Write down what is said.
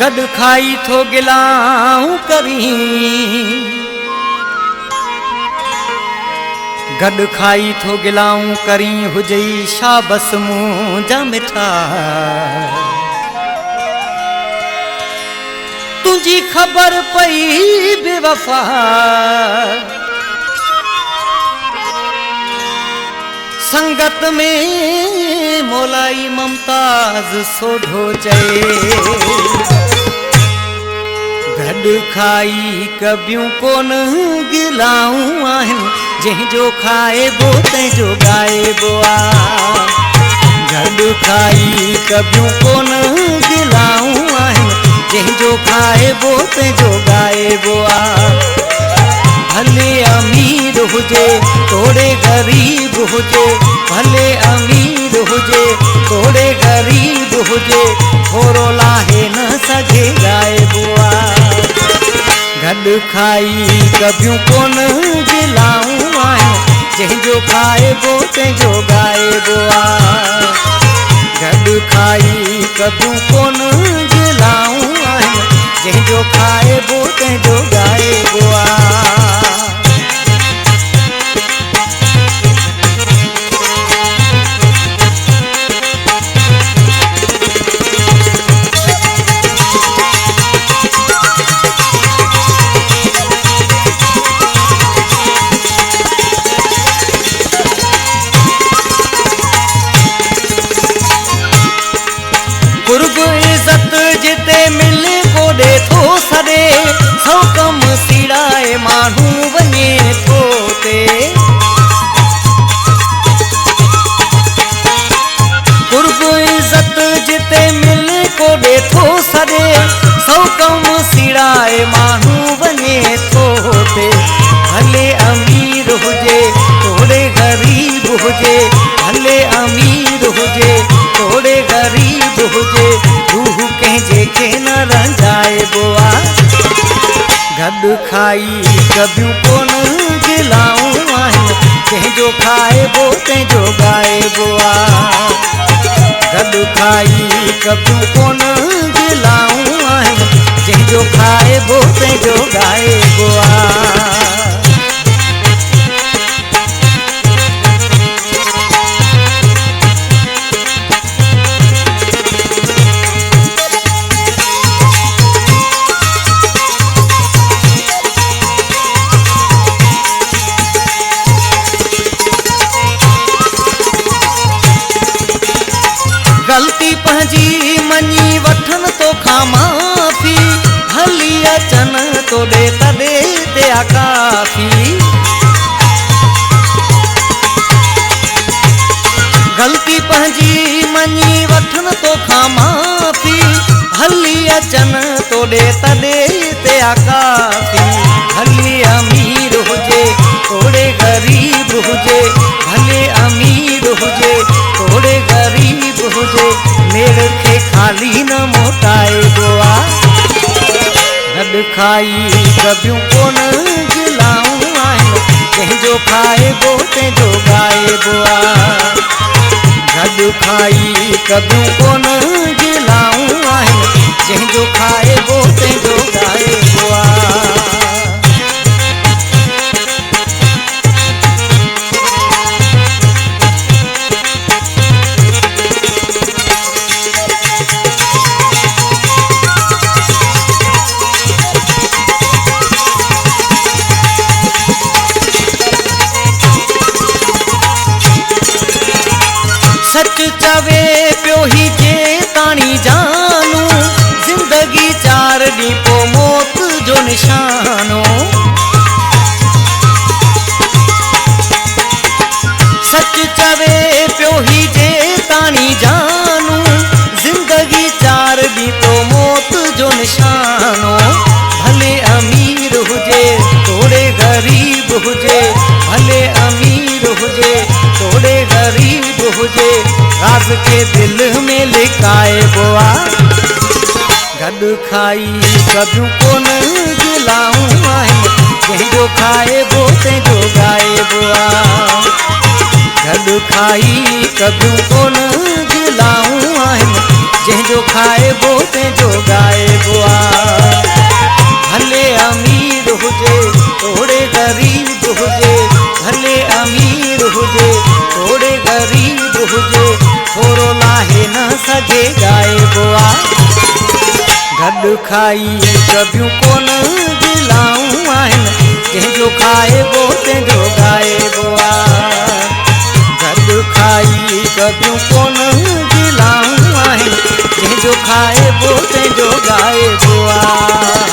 गॾु खाई थो गिलाऊं करी, गॾु खाई थो गिलाऊं करी, हुजई छा बस मुंहिंजा मिठा। तुझी ख़बर पई बेवफा, संगत में मोलाई ममताज सोढो चए। गॾु खाई कबियूं कोन गिलाऊं आहिनि, जंहिंजो खाइबो तंहिंजो ॻाइबो आहे। गॾु खाई कबियूं कोन गिलाऊं आहिनि, जंहिंजो खाइबो तंहिंजो ॻाइबो आहे। भले अमीर हुजे तोड़े गरीब हुजे, भले अमीर हुजे तोड़े गरीब हुजे, थोरो लाहे न सघे ॻाइबो आहे। गॾु खाई कबियूं कोन गिलाऊं आहिनि, जंहिंजो खाइबो तंहिंजो ॻाइबो आहे। गॾु खाई कबियूं कोन गिलाऊं आहिनि, जंहिंजो खाइबो तंहिंजो ॻाइबो आहे। जिते मिले कोॾे थो सॾे, सौ कम सीड़ाए माण्हू वञे थो ते। कुर्ब इज़त जिते मिले कोॾे थो सॾे, सौ कम सीड़ाए माण्हू वञे थो ते। भले अमीर हुजे तोड़े गरीब हुजे, भले अमीर हुजे तोड़े गरीब हुजे, रूह कंहिंजे खे न रंजाइबो आहे। गॾु खाई कबियूं कोन गिलाऊं आहिनि, जंहिंजो खाइबो तंहिंजो ॻाइबो आहे। गॾु खाई कबियूं कोन गिलाऊं आहिनि, जंहिंजो खाइबो तंहिंजो ॻाइबो आहे। ग़लती पंहिंजी मञी वठनि तोखां माफ़ी, हली अचनि तोॾे तॾे ते काफ़ी। ग़लती पंहिंजी मञी वठनि तोखां माफ़ी, हली अचनि तोॾे तॾे ते काफ़ी। भले अमीर हुजे तोड़े गरीब हुजे, भले अमीर हुजे तोड़े गरीब हुजे, मेड़ खे खाली न मोटाइबो आहे। गॾु खाई कबियूं कोन गिलाऊं आहिनि, जंहिंजो खाइबो तंहिंजो ॻाइबो आहे। गॾु खाई कबियूं कोन गिलाऊं आहिनि, जंहिंजो खाइबो तंहिंजो ॻाइबो आहे। सच चवे पियो ही जे ताणी जानू, ज़िंदगी 4 ॾींहं पोइ मौत जो निशानो। सच चवे पियो ही जे ताणी जानू, ज़िंदगी 4 ॾींहं पोइ मौत जो निशानो। भले अमीर हुजे तोड़े गरीब हुजे, भले अमीर हुजे तोड़े गरीब हुजे, राज़ के दिल में लिकाइबो आहे। गॾु खाई कबियूं कोन गिलाऊं आहिनि, जंहिंजो खाइबो तंहिंजो ॻाइबो आहे। गॾु खाई कबियूं कोन गिलाऊं आहिनि, जंहिंजो खाइबो तंहिंजो ॻाइबो आहे। भले अमीर हुजे थोड़े ग़रीब हुजे, भले अमीर हुजे थोड़े ग़रीब हुजे, थोरो लाहे न सघे ॻाइबो आहे। गॾु खाई कबियूं कोन गिलाऊं आहिनि, जंहिंजो खाइबो तंहिंजो ॻाइबो आहे। गॾु खाई कबियूं कोन गिलाऊं आहिनि, जंहिंजो खाइबो तंहिंजो ॻाइबो आहे।